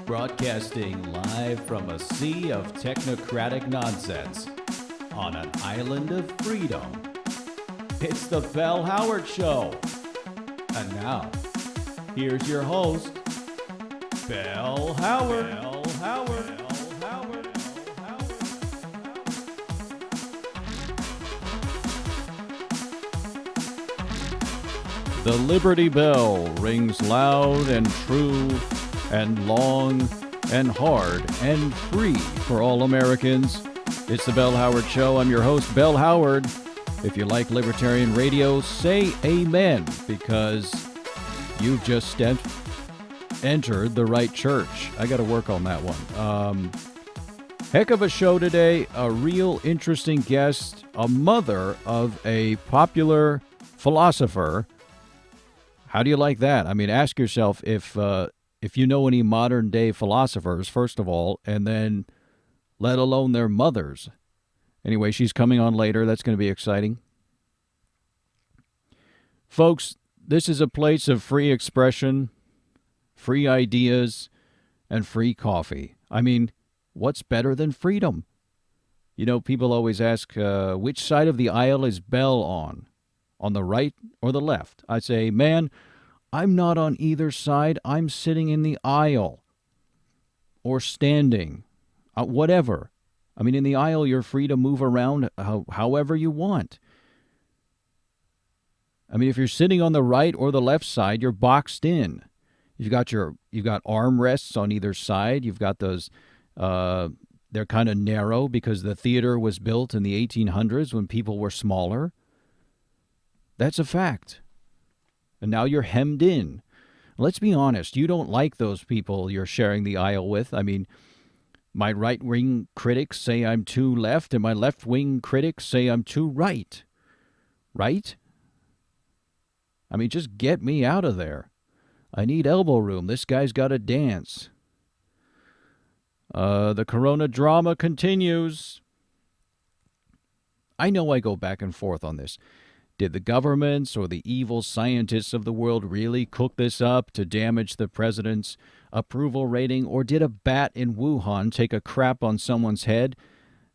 Broadcasting live from a sea of technocratic nonsense on an island of freedom. It's the Bell Howard Show. And now, here's your host, Bell Howard. Bell Howard. Bell Howard. The Liberty Bell rings loud and true and long and hard and free for all Americans. It's the Bell Howard Show. I'm your host, Bell Howard. If you like libertarian radio, say amen, because you've just entered the right church. I got to work on that one. Heck of a show today. A real interesting guest, a mother of a popular philosopher. How do you like that? I mean, ask yourself if you know any modern day philosophers, first of all, and then let alone their mothers. Anyway, she's coming on later. That's going to be exciting. Folks, this is a place of free expression, free ideas, and free coffee. I mean, what's better than freedom? You know, people always ask, which side of the aisle is Bell on the right or the left? I say, man, I'm not on either side. I'm sitting in the aisle or standing, whatever. I mean, in the aisle, you're free to move around however you want. I mean, if you're sitting on the right or the left side, you're boxed in. You've got armrests on either side. You've got those, they're kind of narrow because the theater was built in the 1800s when people were smaller. That's a fact. And now you're hemmed in. Let's be honest, you don't like those people you're sharing the aisle with. I mean, my right-wing critics say I'm too left, and my left-wing critics say I'm too right. Right? I mean, just get me out of there. I need elbow room. This guy's got to dance. The corona drama continues. I know I go back and forth on this. Did the governments or the evil scientists of the world really cook this up to damage the president's approval rating, or did a bat in Wuhan take a crap on someone's head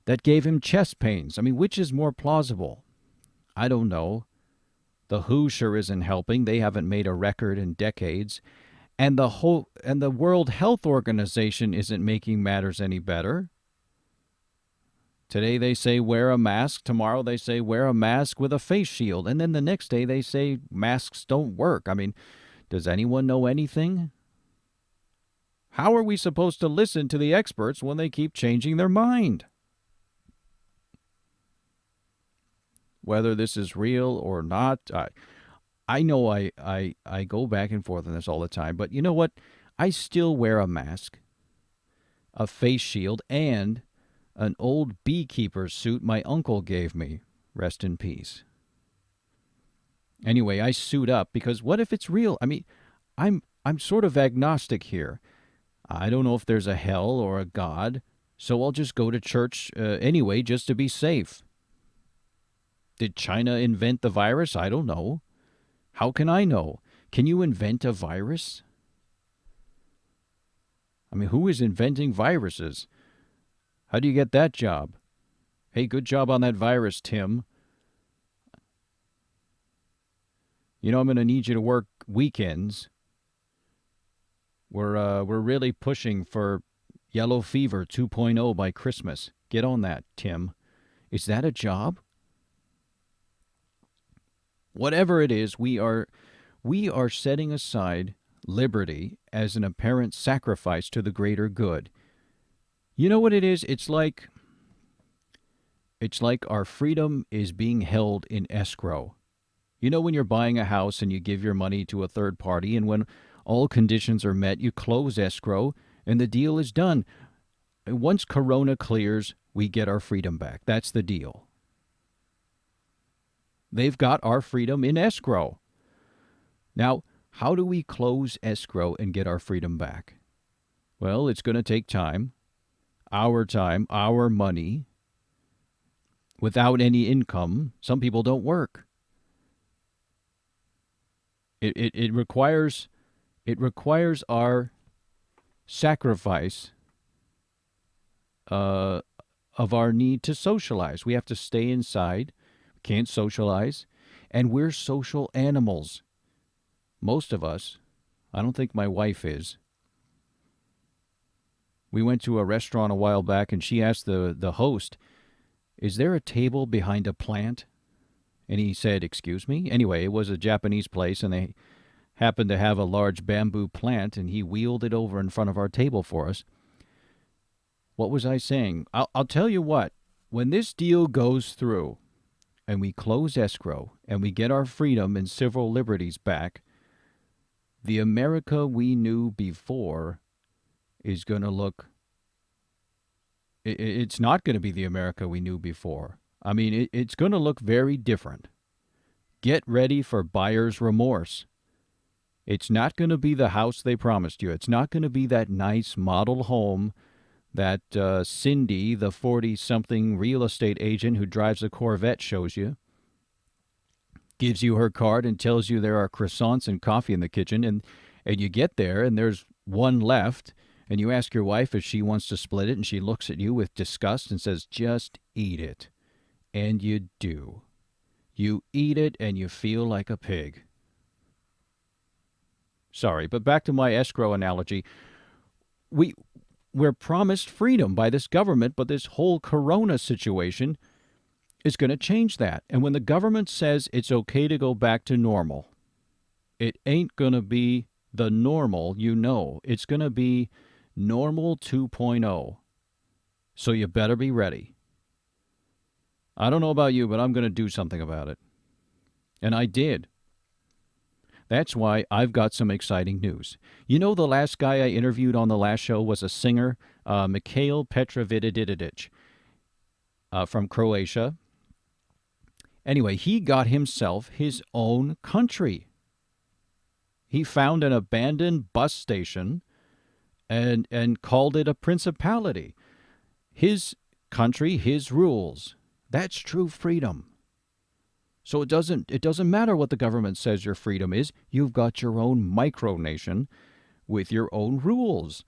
that gave him chest pains? I mean, which is more plausible? I don't know. The WHO sure isn't helping. They haven't made a record in decades. And the World Health Organization isn't making matters any better. Today they say wear a mask. Tomorrow they say wear a mask with a face shield. And then the next day they say masks don't work. I mean, does anyone know anything? How are we supposed to listen to the experts when they keep changing their mind? Whether this is real or not, I know I go back and forth on this all the time. But you know what? I still wear a mask, a face shield, and an old beekeeper's suit my uncle gave me. Rest in peace. Anyway, I suit up because what if it's real? I mean, I'm sort of agnostic here. I don't know if there's a hell or a God, so I'll just go to church anyway just to be safe. Did China invent the virus? I don't know. How can I know? Can you invent a virus? I mean, who is inventing viruses? How do you get that job? Hey, good job on that virus, Tim. You know, I'm going to need you to work weekends. We're really pushing for yellow fever 2.0 by Christmas. Get on that, Tim. Is that a job? Whatever it is, we are setting aside liberty as an apparent sacrifice to the greater good. You know what it is? It's like our freedom is being held in escrow. You know when you're buying a house and you give your money to a third party, and when all conditions are met, you close escrow and the deal is done. Once Corona clears, we get our freedom back. That's the deal. They've got our freedom in escrow. Now, how do we close escrow and get our freedom back? Well, it's going to take time, our money, without any income. Some people don't work. It requires our sacrifice uh, of our need to socialize. We have to stay inside, can't socialize, and we're social animals. Most of us. I don't think my wife is. We went to a restaurant a while back, and she asked the host, "Is there a table behind a plant?" And he said, "Excuse me?" Anyway, it was a Japanese place, and they happened to have a large bamboo plant, and he wheeled it over in front of our table for us. What was I saying? I'll tell you what. When this deal goes through, and we close escrow, and we get our freedom and civil liberties back, the America we knew before is going to look. It's not going to be the America we knew before. I mean, it's going to look very different. Get ready for buyer's remorse. It's not going to be the house they promised you. It's not going to be that nice model home that Cindy, the 40-something real estate agent who drives a Corvette, shows you. Gives you her card and tells you there are croissants and coffee in the kitchen. And you get there and there's one left. And you ask your wife if she wants to split it, and she looks at you with disgust and says, "Just eat it." And you do. You eat it and you feel like a pig. Sorry, but back to my escrow analogy. We're promised freedom by this government, but this whole corona situation is going to change that. And when the government says it's okay to go back to normal, it ain't going to be the normal you know. It's going to be normal 2.0. So you better be ready. I don't know about you, but I'm going to do something about it. And I did. That's why I've got some exciting news. You know, the last guy I interviewed on the last show was a singer, Mikhail Petrovic, from Croatia. Anyway, he got himself his own country. He found an abandoned bus station and called it a principality. His country, his rules. That's true freedom. So it doesn't matter what the government says your freedom is. You've got your own micronation with your own rules.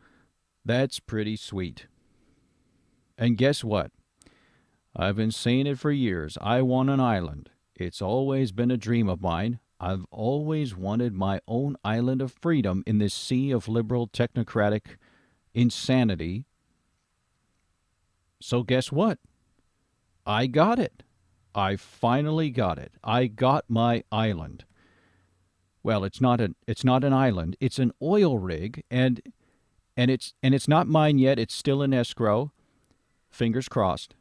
That's pretty sweet. And guess what? I've been saying it for years. I want an island. It's always been a dream of mine. I've always wanted my own island of freedom in this sea of liberal technocratic insanity. So guess what? I got it. I finally got it. I got my island. Well, it's not an island. It's an oil rig, and it's not mine yet. It's still in escrow. Fingers crossed.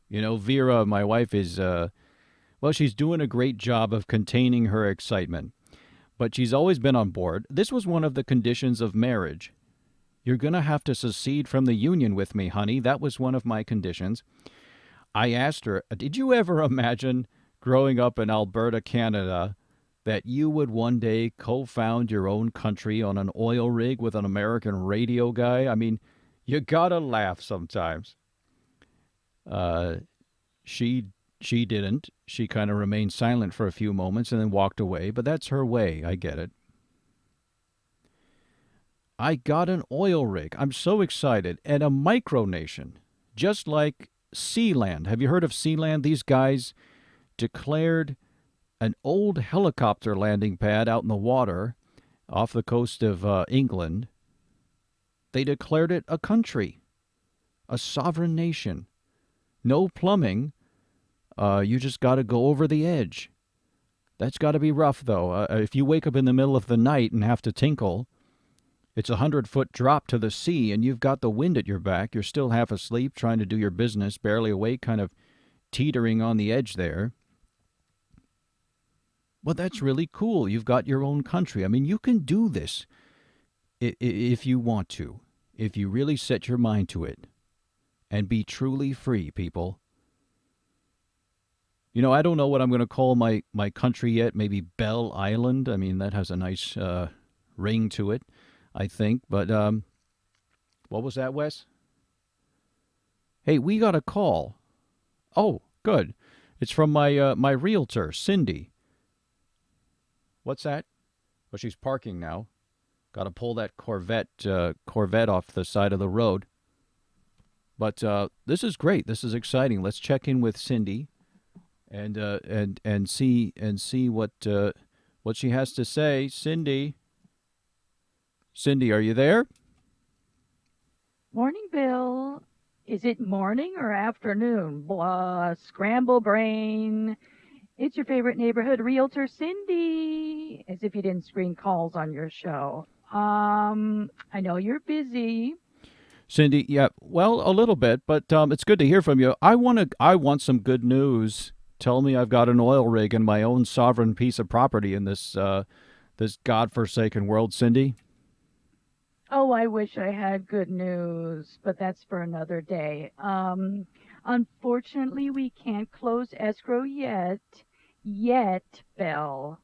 You know, Vera, my wife, is she's doing a great job of containing her excitement, but she's always been on board. This was one of the conditions of marriage. You're going to have to secede from the union with me, honey. That was one of my conditions. I asked her, did you ever imagine growing up in Alberta, Canada, that you would one day co-found your own country on an oil rig with an American radio guy? I mean, you gotta laugh sometimes. She didn't. She kind of remained silent for a few moments and then walked away, but that's her way. I get it. I got an oil rig. I'm so excited. And a micronation, just like Sealand. Have you heard of Sealand? These guys declared an old helicopter landing pad out in the water off the coast of England. They declared it a country, a sovereign nation. No plumbing. You just got to go over the edge. That's got to be rough, though. If you wake up in the middle of the night and have to tinkle, it's 100-foot drop to the sea, and you've got the wind at your back. You're still half asleep, trying to do your business, barely awake, kind of teetering on the edge there. Well, that's really cool. You've got your own country. I mean, you can do this if you want to, if you really set your mind to it, and be truly free, people. You know, I don't know what I'm going to call my country yet. Maybe Bell Island. I mean, that has a nice ring to it, I think. But what was that, Wes? Hey, we got a call. Oh, good. It's from my realtor, Cindy. What's that? Well, she's parking now. Got to pull that Corvette off the side of the road. But this is great. This is exciting. Let's check in with Cindy and see what she has to say. Cindy, are you there? Morning, Bill. Is it morning or afternoon? Blah, scramble brain. It's your favorite neighborhood realtor, Cindy. As if you didn't screen calls on your show. I know you're busy. Cindy, yeah, well, a little bit, but it's good to hear from you. I want some good news. Tell me I've got an oil rig and my own sovereign piece of property in this godforsaken world, Cindy. Oh, I wish I had good news, but that's for another day. Unfortunately, we can't close escrow yet. Yet, Bill.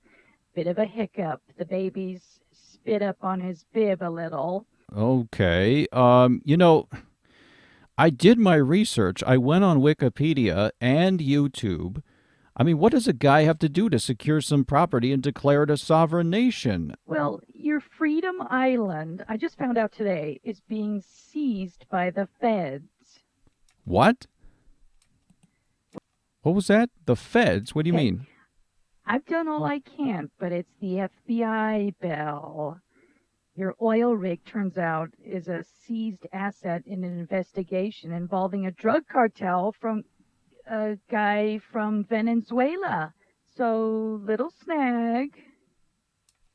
Bit of a hiccup. The baby's spit up on his bib a little. Okay. I did my research. I went on Wikipedia and YouTube. I mean, what does a guy have to do to secure some property and declare it a sovereign nation? Well, your Freedom Island, I just found out today, is being seized by the feds. What? What was that? The feds? What do you Okay, mean? I've done all I can, but it's the FBI, Bill. Your oil rig, turns out, is a seized asset in an investigation involving a drug cartel from a guy from Venezuela. So, little snag.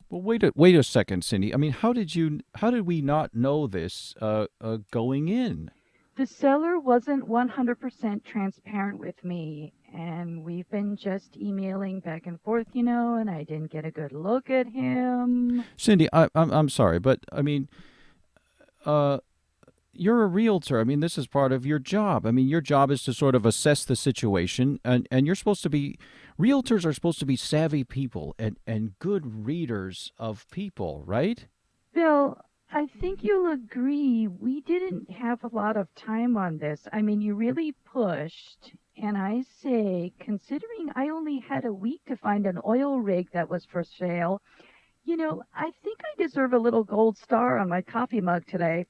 Well, wait a second, Cindy. I mean, how did we not know this going in? The seller wasn't 100% transparent with me, and we've been just emailing back and forth, and I didn't get a good look at him. Cindy, I'm sorry, but I mean, uh, you're a realtor. I mean, this is part of your job. I mean, your job is to sort of assess the situation, and you're supposed to be, realtors are supposed to be savvy people and good readers of people, right? Bill, I think you'll agree we didn't have a lot of time on this. I mean, you really pushed. And I say, considering I only had a week to find an oil rig that was for sale, I think I deserve a little gold star on my coffee mug today.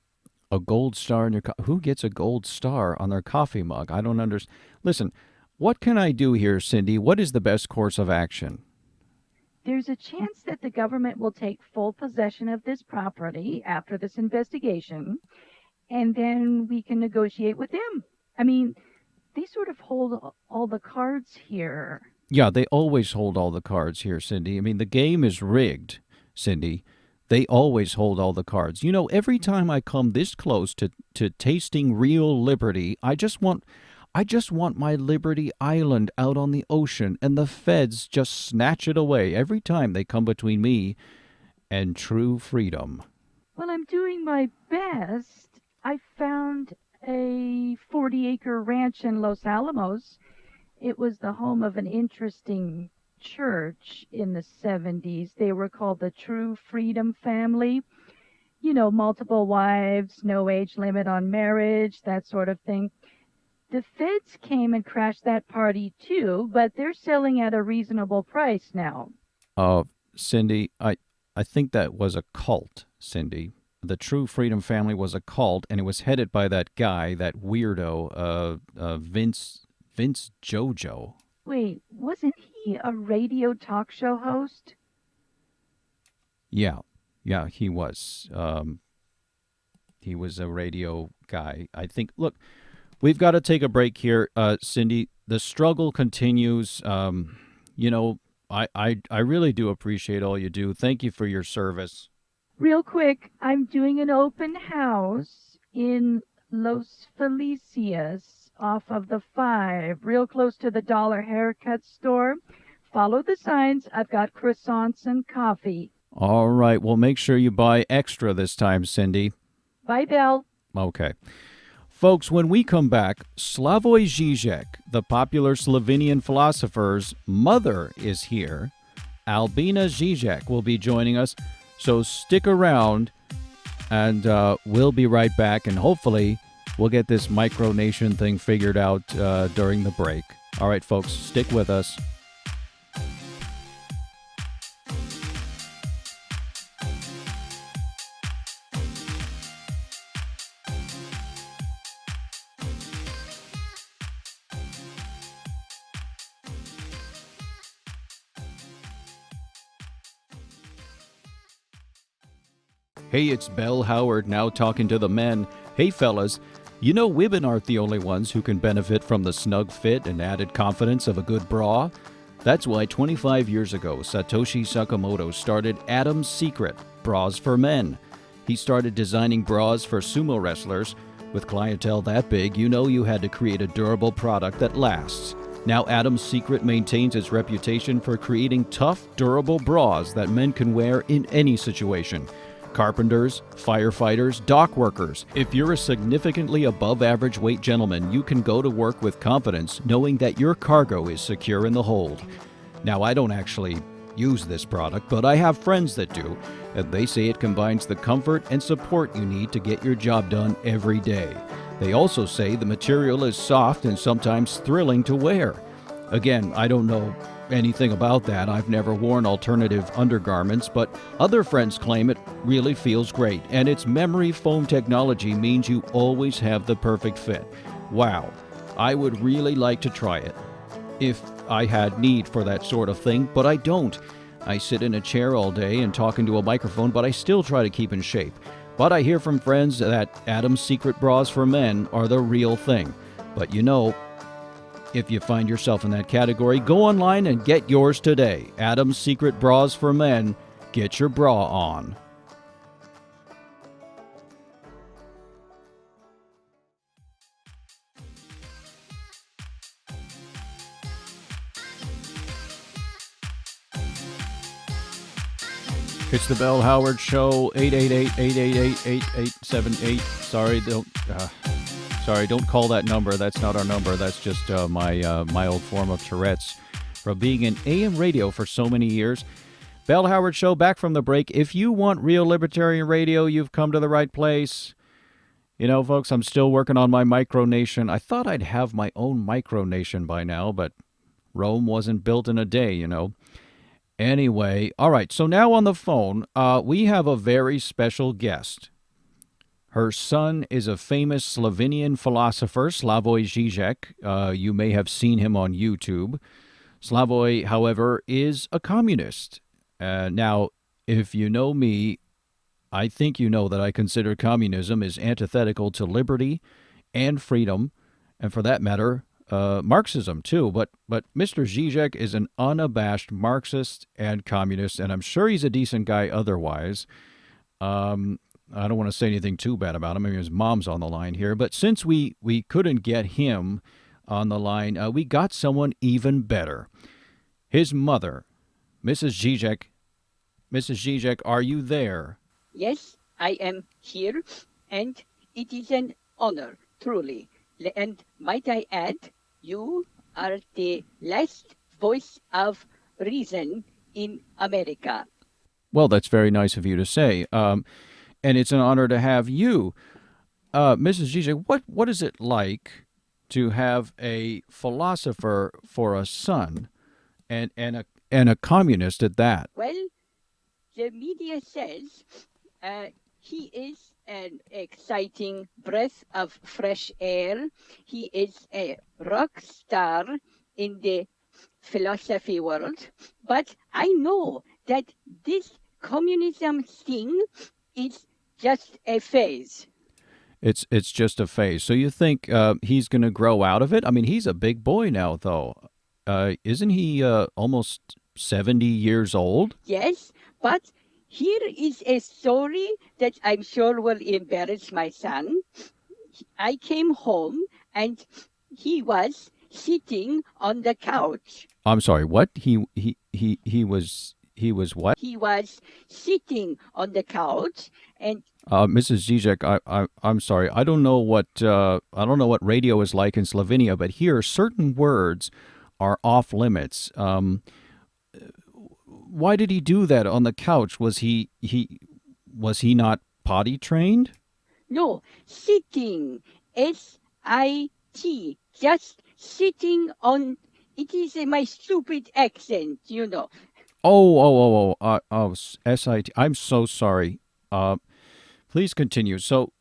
A gold star in your who gets a gold star on their coffee mug? I don't understand. Listen, what can I do here, Cindy? What is the best course of action? There's a chance that the government will take full possession of this property after this investigation, and then we can negotiate with them. I mean, they sort of hold all the cards here. Yeah, they always hold all the cards here, Cindy. I mean, the game is rigged, Cindy. They always hold all the cards. You know, every time I come this close to tasting real liberty, I just want my Liberty Island out on the ocean, and the feds just snatch it away every time they come between me and true freedom. Well, I'm doing my best. I found a 40-acre ranch in Los Alamos. It was the home of an interesting church in the 70s. They were called the True Freedom Family. Multiple wives, no age limit on marriage, that sort of thing. The feds came and crashed that party too, but they're selling at a reasonable price now. Uh, Cindy, I think that was a cult, Cindy. The True Freedom Family was a cult, and it was headed by that guy, that weirdo, Vince Jojo. Wait, wasn't he a radio talk show host? Yeah, yeah, he was. He was a radio guy. I think. Look, we've got to take a break here, Cindy. The struggle continues. You know, I really do appreciate all you do. Thank you for your service. Real quick, I'm doing an open house in Los Felicias off of the 5, real close to the Dollar Haircut store. Follow the signs. I've got croissants and coffee. All right. Well, make sure you buy extra this time, Cindy. Bye, Belle. Okay. Folks, when we come back, Slavoj Zizek, the popular Slovenian philosopher's mother, is here. Albina Zizek will be joining us. So stick around, and we'll be right back. And hopefully, we'll get this Micronation thing figured out during the break. All right, folks, stick with us. Hey, it's Bell Howard now talking to the men. Hey, fellas, you know women aren't the only ones who can benefit from the snug fit and added confidence of a good bra. That's why 25 years ago, Satoshi Sakamoto started Adam's Secret, Bras for Men. He started designing bras for sumo wrestlers. With clientele that big, you know you had to create a durable product that lasts. Now Adam's Secret maintains its reputation for creating tough, durable bras that men can wear in any situation. Carpenters, firefighters, dock workers. If you're a significantly above average weight gentleman, you can go to work with confidence knowing that your cargo is secure in the hold. Now, I don't actually use this product, but I have friends that do, and they say it combines the comfort and support you need to get your job done every day. They also say the material is soft and sometimes thrilling to wear. Again, I don't know anything about that. I've never worn alternative undergarments, but other friends claim it really feels great, and its memory foam technology means you always have the perfect fit. Wow, I would really like to try it if I had need for that sort of thing, but I don't. I sit in a chair all day and talk into a microphone, but I still try to keep in shape. But I hear from friends that Adam's Secret Bras for Men are the real thing. But you know, if you find yourself in that category, go online and get yours today. Adam's Secret Bras for Men. Get your bra on. It's the Bell Howard Show, 888-888-8878. Sorry, don't call that number. That's not our number. That's just my old form of Tourette's from being in AM radio for so many years. Bell Howard Show, back from the break. If you want real libertarian radio, you've come to the right place. You know, folks, I'm still working on my Micronation. I thought I'd have my own Micronation by now, but Rome wasn't built in a day, you know. Anyway, all right, so now on the phone, we have a very special guest. Her son is a famous Slovenian philosopher, Slavoj Zizek. You may have seen him on YouTube. Slavoj, however, is a communist. Now, if you know me, I think you know that I consider communism is antithetical to liberty and freedom, and for that matter, Marxism too. But Mr. Zizek is an unabashed Marxist and communist, and I'm sure he's a decent guy otherwise. I don't want to say anything too bad about him. I mean, his mom's on the line here. But since we couldn't get him on the line, we got someone even better. His mother, Mrs. Zizek. Mrs. Zizek, are you there? Yes, I am here, and it is an honor, truly. And might I add, you are the last voice of reason in America. Well, that's very nice of you to say. And it's an honor to have you. Mrs. Zizek, what is it like to have a philosopher for a son and a communist at that? Well, the media says he is an exciting breath of fresh air. He is a rock star in the philosophy world. But I know that this communism thing is just a phase. It's just a phase. So you think he's going to grow out of it? I mean, he's a big boy now, though. Isn't he almost 70 years old? Yes, but here is a story that I'm sure will embarrass my son. I came home and he was sitting on the couch. I'm sorry. What? He was what? He was sitting on the couch and Mrs. Zizek, I'm sorry. I don't know what radio is like in Slovenia, but here certain words are off limits. Why did he do that on the couch? Was he not potty trained? no, sitting, S-I-T, just sitting on. It is my stupid accent, you know. SIT. I'm so sorry. Please continue. So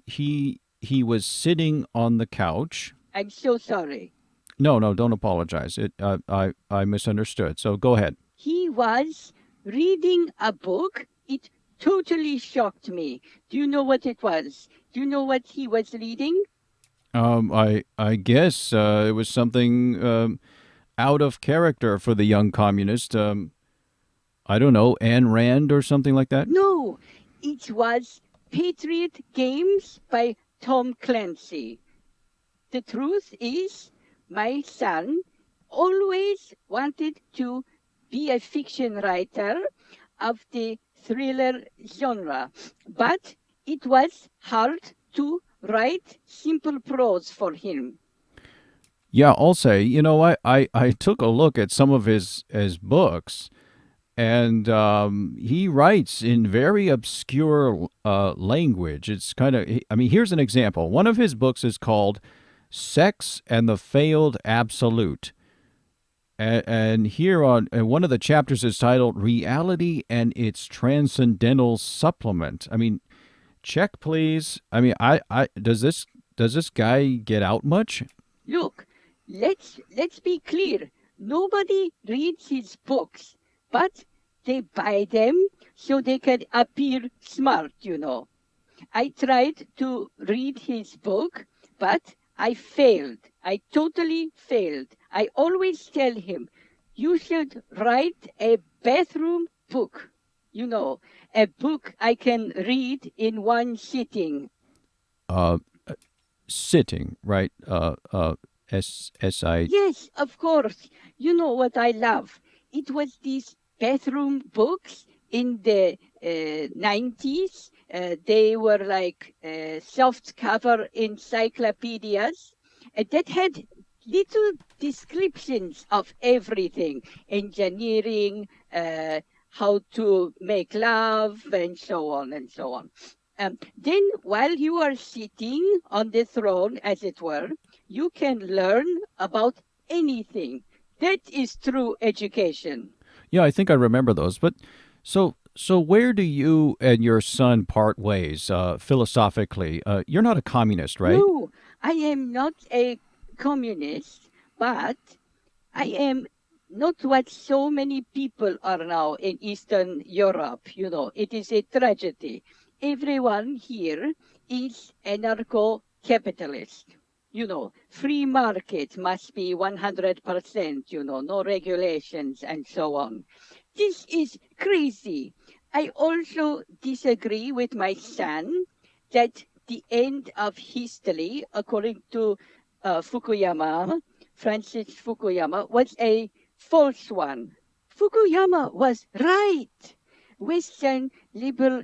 he was sitting on the couch. I'm so sorry. No, don't apologize. I misunderstood. So go ahead. He was reading a book. It totally shocked me. Do you know what it was? Do you know what he was reading? I guess it was something out of character for the young communist. I don't know, Ayn Rand or something like that. No, it was Patriot Games by Tom Clancy. The truth is, my son always wanted to be a fiction writer of the thriller genre, but it was hard to write simple prose for him. Yeah, I'll say, I took a look at some of his books, and he writes in very obscure language. It's kind of, I mean, here's an example. One of his books is called Sex and the Failed Absolute. And here and one of the chapters is titled Reality and Its Transcendental Supplement. I mean, check please. I mean, I does this guy get out much? Look, let's be clear. Nobody reads his books, but they buy them so they can appear smart, you know. I tried to read his book, but I failed. I totally failed. I always tell him, you should write a bathroom book. You know, a book I can read in one sitting. Uh, Sitting, right? S I. Yes, of course. You know what I love? It was these bathroom books in the 90s. They were like soft cover encyclopedias that had little descriptions of everything engineering, how to make love, and so on and so on. Then, while you are sitting on the throne, as it were, you can learn about anything. That is true education. Yeah, I think I remember those. But so where do you and your son part ways philosophically? You're not a communist, right? No, I am not a communist, but I am not what so many people are now in Eastern Europe. You know, it is a tragedy. Everyone here is anarcho-capitalist. You know, free market must be 100%, you know, no regulations and so on. This is crazy. I also disagree with my son that the end of history, according to Fukuyama, Francis Fukuyama, was a false one. Fukuyama was right. Western liberal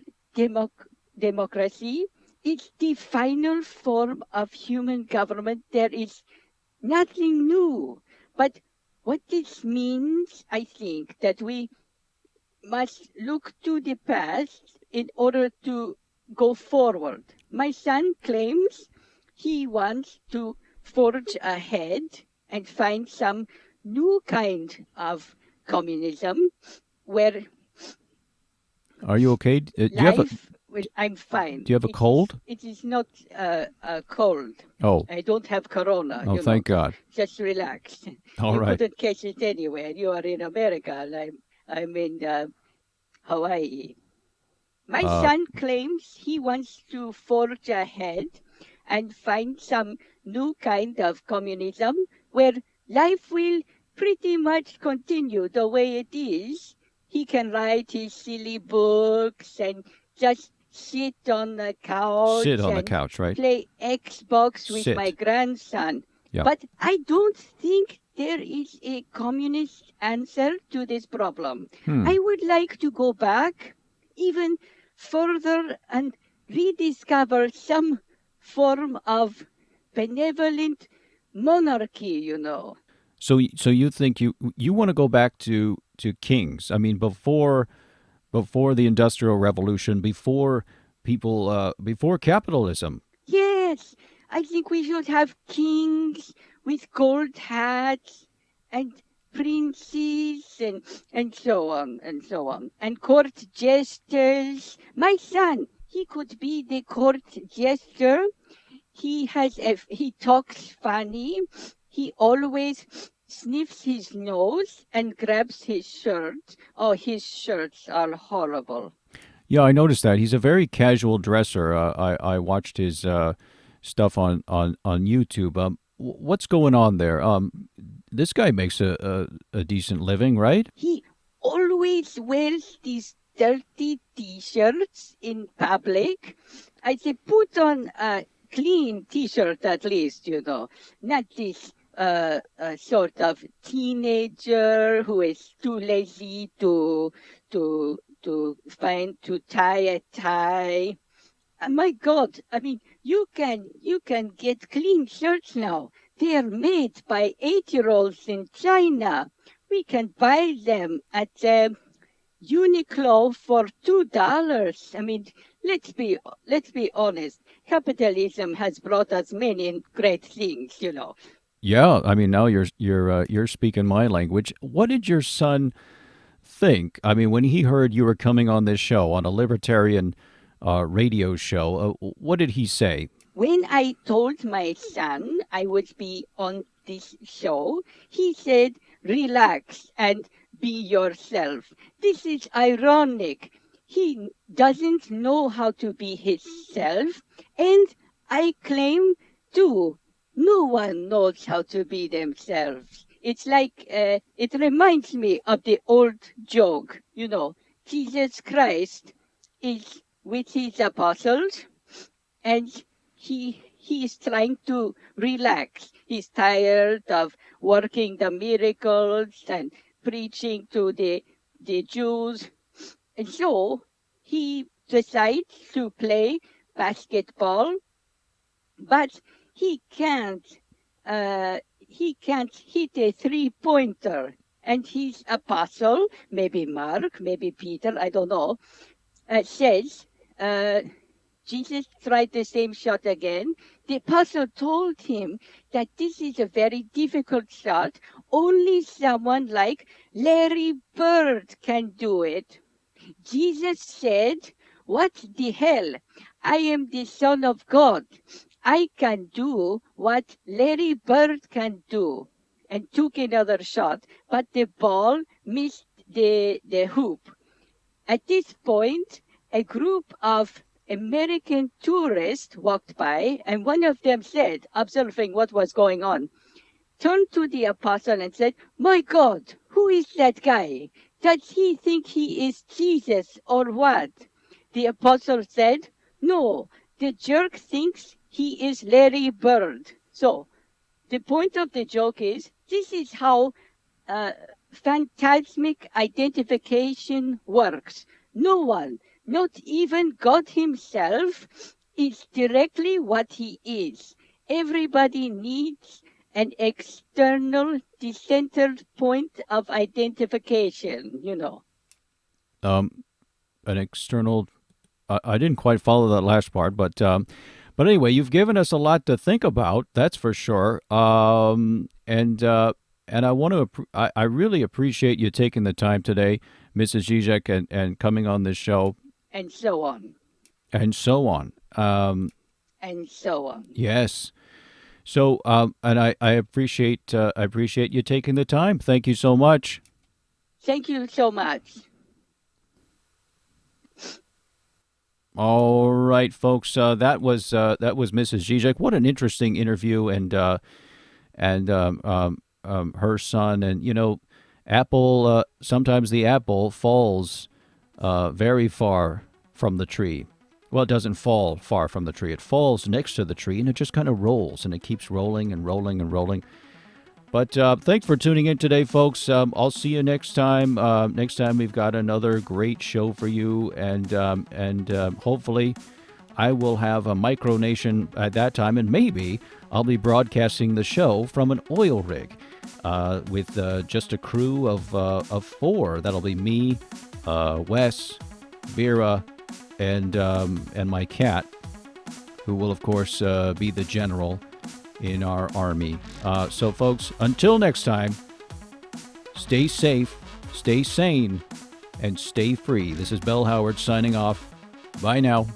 democracy is the final form of human government. There is nothing new. But what this means, I think, that we must look to the past in order to go forward. My son claims he wants to forge ahead and find some new kind of communism where Are you okay? life will, I'm fine. Do you have a cold? It is not a cold. Oh, I don't have corona. oh, you thank know. God. Just relax. All You right. couldn't catch it anywhere. You are in America, and I'm in Hawaii. My Uh, son claims he wants to forge ahead and find some new kind of communism where life will pretty much continue the way it is. He can write his silly books and just sit on the Sit couch on the and couch, right? play Xbox with my Sit. grandson. Yeah. But I don't think there is a communist answer to this problem. Hmm. I would like to go back even further and rediscover some form of benevolent monarchy, you know. So you think you want to go back to kings? I mean, before the Industrial Revolution, before people, before capitalism. Yes, I think we should have kings with gold hats and princes and so on and so on. And court jesters. My son, he could be the court jester. He talks funny. He always sniffs his nose and grabs his shirt. Oh, his shirts are horrible. Yeah, I noticed that. He's a very casual dresser. I watched his stuff on YouTube. What's going on there? This guy makes a decent living, right? He always wears these dirty t-shirts in public. I say, put on a clean t-shirt at least, not this sort of teenager who is too lazy to tie a tie. My God, I mean, you can get clean shirts now. They are made by 8-year-olds in China. We can buy them at Uniqlo for $2. I mean, let's be honest. Capitalism has brought us many great things. Yeah, I mean now you're speaking my language. What did your son think? I mean, when he heard you were coming on this show on a libertarian radio show, what did he say? When I told my son I would be on this show, he said, relax and be yourself. This is ironic. He doesn't know how to be himself, and I claim too, no one knows how to be themselves. It's like, it reminds me of the old joke, Jesus Christ is with his apostles, and he is trying to relax. He's tired of working the miracles and preaching to the Jews. And so he decides to play basketball, but he can't hit a three-pointer. And his apostle, maybe Mark, maybe Peter, I don't know, says, Jesus tried the same shot again. The apostle told him that this is a very difficult shot. Only someone like Larry Bird can do it. Jesus said, what the hell? I am the Son of God. I can do what Larry Bird can do. And took another shot, but the ball missed the hoop. At this point, a group of American tourists walked by, and one of them said, observing what was going on, turned to the apostle and said, my God, who is that guy? Does he think he is Jesus or what? The apostle said, no, the jerk thinks he is Larry Bird. So the point of the joke is, this is how phantasmic identification works. No one, not even God himself, is directly what he is. Everybody needs an external, decentered point of identification. Um, an external. I didn't quite follow that last part, but anyway, you've given us a lot to think about. That's for sure. And I want to. I really appreciate you taking the time today, Mrs. Zizek, and coming on this show, And so on, and so on. and so on. Yes. So, and I appreciate you taking the time. Thank you so much. Thank you so much. All right, folks. That was Mrs. Zizek. What an interesting interview, and her son, and Apple. Sometimes the apple falls very far from the tree. Well, it doesn't fall far from the tree. It falls next to the tree, and it just kind of rolls, and it keeps rolling and rolling and rolling. But thanks for tuning in today, folks. I'll see you next time. Next time we've got another great show for you, and hopefully I will have a Micronation at that time, and maybe I'll be broadcasting the show from an oil rig with just a crew of 4. That'll be me, Wes, Vera, and my cat, who will, of course, be the general in our army. So, folks, until next time, stay safe, stay sane, and stay free. This is Bell Howard signing off. Bye now.